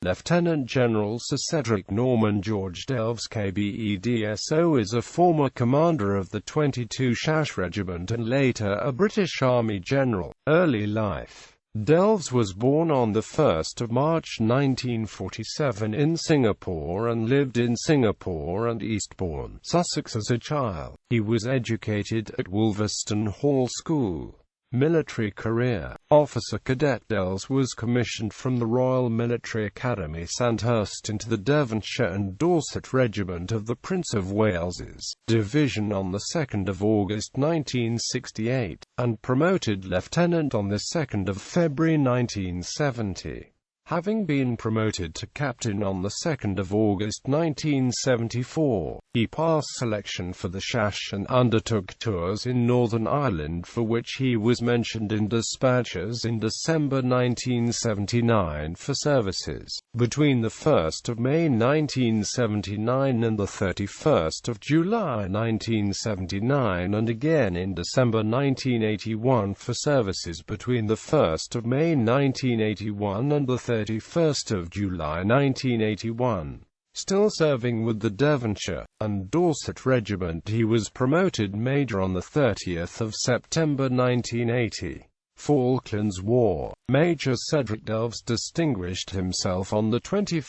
Lieutenant General Sir Cedric Norman George Delves KBEDSO is a former commander of the 22 SAS Regiment and later a British Army general. Early life. Delves was born on 1 March 1947 in Singapore and lived in Singapore and Eastbourne, Sussex as a child. He was educated at Wolverston Hall School. Military career. Officer Cadet Delves was commissioned from the Royal Military Academy Sandhurst into the Devonshire and Dorset Regiment of the Prince of Wales's Division on 2 August 1968, and promoted lieutenant on 2 February 1970. Having been promoted to captain on 2 August 1974, he passed selection for the SAS and undertook tours in Northern Ireland for which he was mentioned in dispatches in December 1979 for services between 1 May 1979 and 31 July 1979, and again in December 1981 for services between 1 May 1981 and 31 July 1981. Still serving with the Devonshire and Dorset Regiment, he was promoted Major on 30 September 1980. Falklands War Major Cedric Delves distinguished himself on 21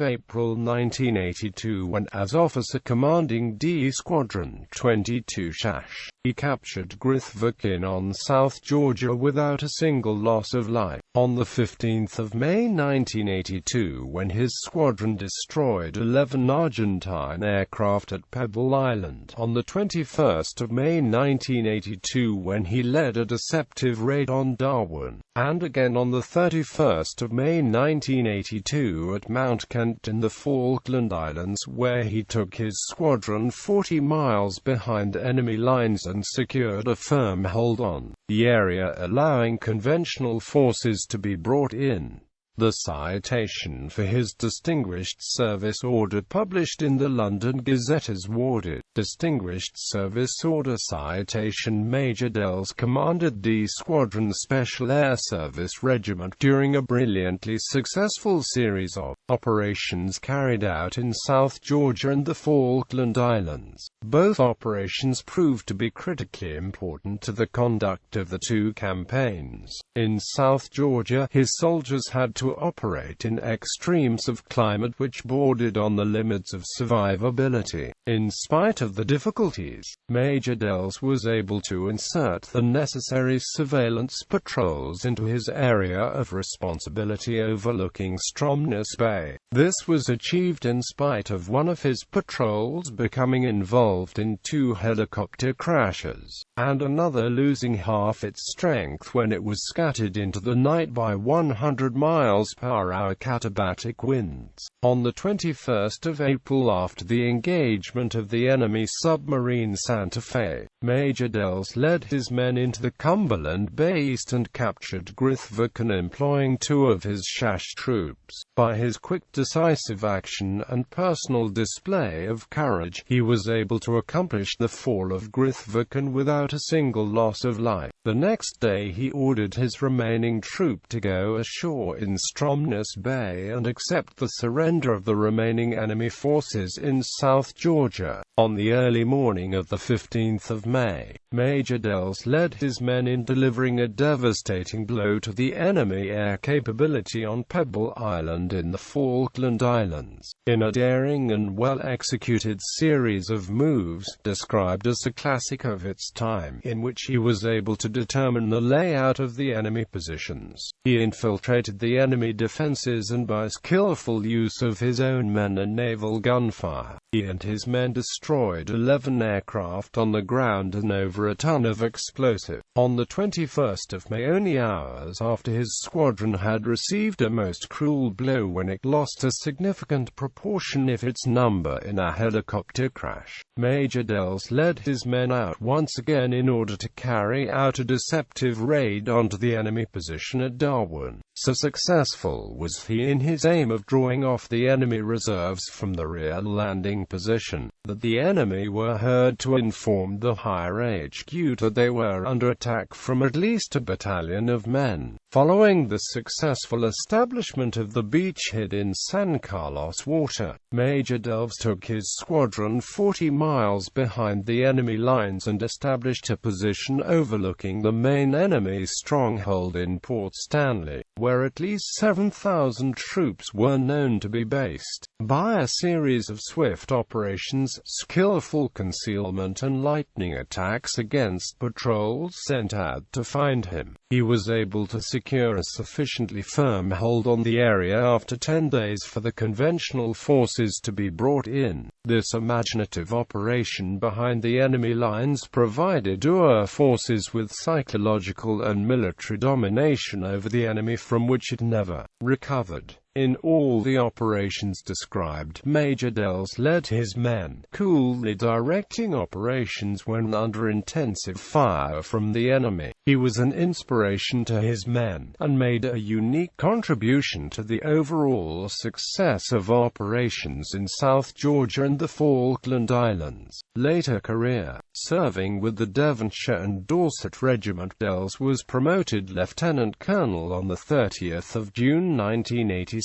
April 1982 when, as officer commanding D Squadron 22 SAS, he captured Grytviken on South Georgia without a single loss of life. On 15 May 1982, when his squadron destroyed 11 Argentine aircraft at Pebble Island. On 21 May 1982, when he led a deceptive raid on Darwin, and again on 31 May 1982 at Mount Kent in the Falkland Islands, where he took his squadron 40 miles behind enemy lines and secured a firm hold on the area, allowing conventional forces to be brought in. The citation for his Distinguished Service Order published in the London Gazette is awarded. Distinguished Service Order citation. Major Delves commanded D Squadron Special Air Service Regiment during a brilliantly successful series of operations carried out in South Georgia and the Falkland Islands. Both operations proved to be critically important to the conduct of the two campaigns. In South Georgia, his soldiers had to operate in extremes of climate which bordered on the limits of survivability. In spite of the difficulties, Major Delves was able to insert the necessary surveillance patrols into his area of responsibility overlooking Stromness Bay. This was achieved in spite of one of his patrols becoming involved in 2 helicopter crashes, and another losing half its strength when it was scattered into the night by 100 mph katabatic winds. On 21 April, after the engagement of the enemy submarine Santa Fe, Major Delves led his men into the Cumberland Bay East and captured Grytviken, employing 2 of his SAS troops. By his quick, decisive action and personal display of courage, he was able to accomplish the fall of Grytviken without a single loss of life. The next day he ordered his remaining troop to go ashore in Stromness Bay and accept the surrender of the remaining enemy forces in South Georgia. On the early morning of 15 May, Major Delves led his men in delivering a devastating blow to the enemy air capability on Pebble Island in the Falkland Islands, in a daring and well-executed series of moves, described as a classic of its time, in which he was able to determine the layout of the enemy positions. He infiltrated the enemy defenses and by skillful use of his own men and naval gunfire, he and his men destroyed 11 aircraft on the ground and over a ton of explosive. On 21 May, only hours after his squadron had received a most cruel blow when it lost a significant proportion of its number in a helicopter crash, Major Delves led his men out once again in order to carry out a deceptive raid onto the enemy position at Darwin. So successful was he in his aim of drawing off the enemy reserves from the rear landing position, that the enemy were heard to inform the higher HQ that they were under attack from at least a battalion of men. Following the successful establishment of the beachhead in San Carlos Water, Major Delves took his squadron 40 miles behind the enemy lines and established a position overlooking the main enemy stronghold in Port Stanley, where at least 7,000 troops were known to be based. By a series of swift operations, skillful concealment and lightning attacks against patrols sent out to find him, he was able to secure a sufficiently firm hold on the area after 10 days for the conventional forces to be brought in. This imaginative operation behind the enemy lines provided our forces with psychological and military domination over the enemy from which it never recovered. In all the operations described, Major Delves led his men, coolly directing operations when under intensive fire from the enemy. He was an inspiration to his men, and made a unique contribution to the overall success of operations in South Georgia and the Falkland Islands. Later career. Serving with the Devonshire and Dorset Regiment, Delves was promoted lieutenant colonel on 30th of June 1986.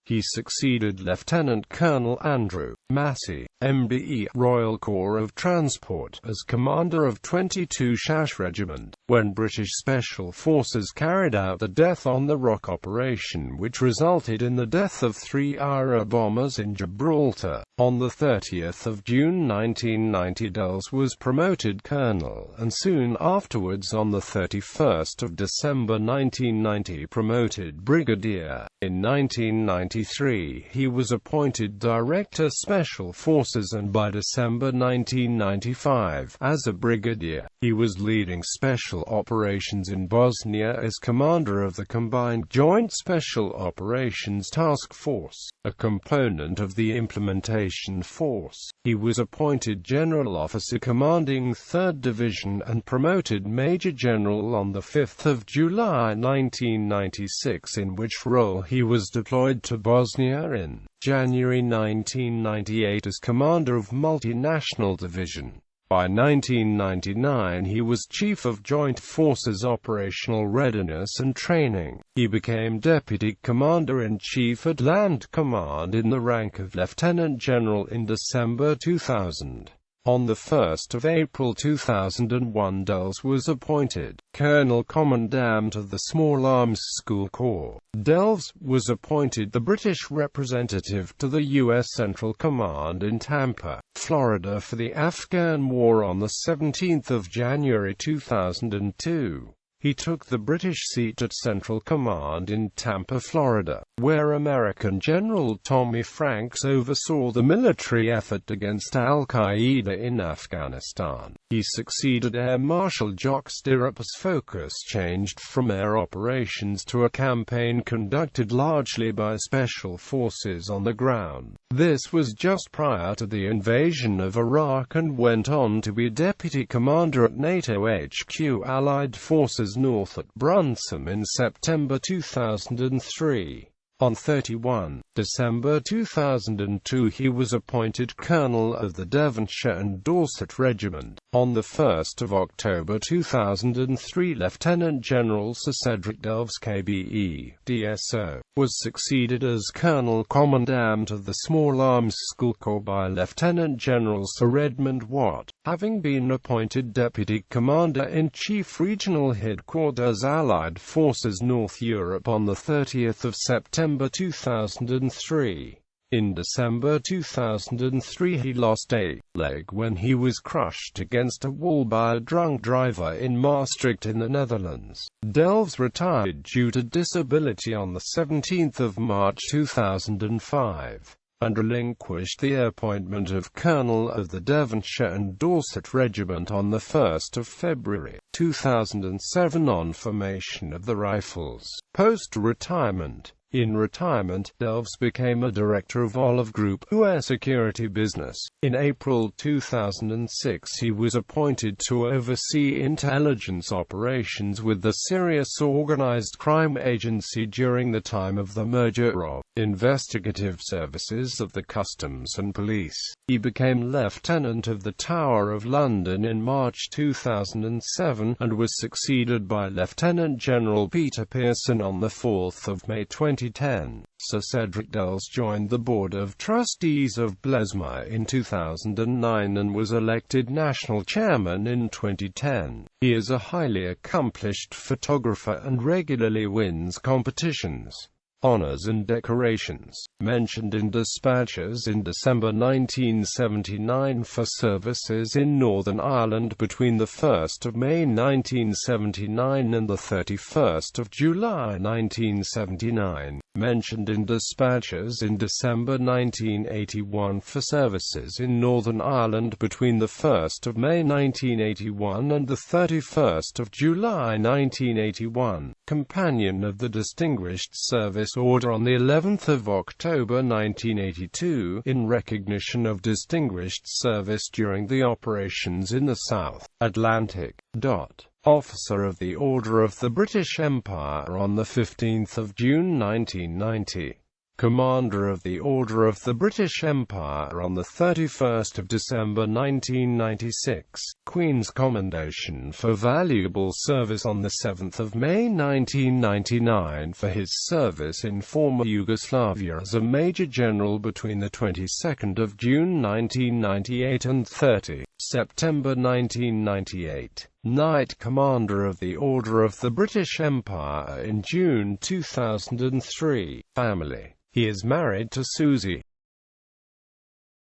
He succeeded Lieutenant Colonel Andrew Massey, MBE, Royal Corps of Transport, as commander of 22 SAS Regiment, when British Special Forces carried out the Death on the Rock operation, which resulted in the death of 3 IRA bombers in Gibraltar. On 30th of June 1990, Delves was promoted colonel, and soon afterwards on 31st of December 1990 promoted brigadier. In 1993, he was appointed Director Special Forces, and by December 1995, as a brigadier, he was leading special operations in Bosnia as commander of the Combined Joint Special Operations Task Force, a component of the Implementation Force. He was appointed General Officer commanding 3rd Division and promoted Major General on 5 July 1996, in which role he was deployed to Bosnia in January 1998 as commander of Multinational Division. By 1999 he was Chief of Joint Forces Operational Readiness and Training. He became Deputy Commander-in-Chief at Land Command in the rank of Lieutenant General in December 2000. On 1 April 2001, Delves was appointed Colonel Commandant of the Small Arms School Corps. Delves was appointed the British representative to the U.S. Central Command in Tampa, Florida for the Afghan War on 17 January 2002. He took the British seat at Central Command in Tampa, Florida, where American General Tommy Franks oversaw the military effort against al-Qaeda in Afghanistan. He succeeded Air Marshal Jock Stirrup's focus changed from air operations to a campaign conducted largely by special forces on the ground. This was just prior to the invasion of Iraq, and went on to be Deputy Commander at NATO HQ Allied Forces North at Brunssum in September 2003. On 31 December 2002 he was appointed Colonel of the Devonshire and Dorset Regiment. On 1 October 2003 Lieutenant General Sir Cedric Delves KBE, DSO, was succeeded as Colonel Commandant of the Small Arms School Corps by Lieutenant General Sir Edmund Watt, having been appointed Deputy Commander-in-Chief Regional Headquarters Allied Forces North Europe on 30 September 2003. In December 2003 he lost a leg when he was crushed against a wall by a drunk driver in Maastricht in the Netherlands. Delves retired due to disability on 17 March 2005, and relinquished the appointment of Colonel of the Devonshire and Dorset Regiment on 1 February 2007 on formation of the Rifles. Post-retirement, In retirement, Delves became a director of Olive Group, a security business. In April 2006 he was appointed to oversee intelligence operations with the Serious Organized Crime Agency during the time of the merger of investigative services of the Customs and Police. He became Lieutenant of the Tower of London in March 2007, and was succeeded by Lieutenant General Peter Pearson on 4 May 2010. Sir Cedric Delves joined the Board of Trustees of Blesma in 2009 and was elected National Chairman in 2010. He is a highly accomplished photographer and regularly wins competitions, honors and decorations. Mentioned in dispatches in December 1979 for services in Northern Ireland between 1 May 1979 and 31 July 1979. Mentioned in dispatches in December 1981 for services in Northern Ireland between 1 May 1981 and 31 July 1981. Companion of the Distinguished Service Order on the 11th of October 1982, in recognition of distinguished service during the operations in the South Atlantic. Officer of the Order of the British Empire on 15 June 1990. Commander of the Order of the British Empire on 31 December 1996. Queen's Commendation for Valuable Service on 7 May 1999 for his service in former Yugoslavia as a Major General between the 22nd of June 1998 and 30 September 1998. Knight Commander of the Order of the British Empire in June 2003. Family. He is married to Susie.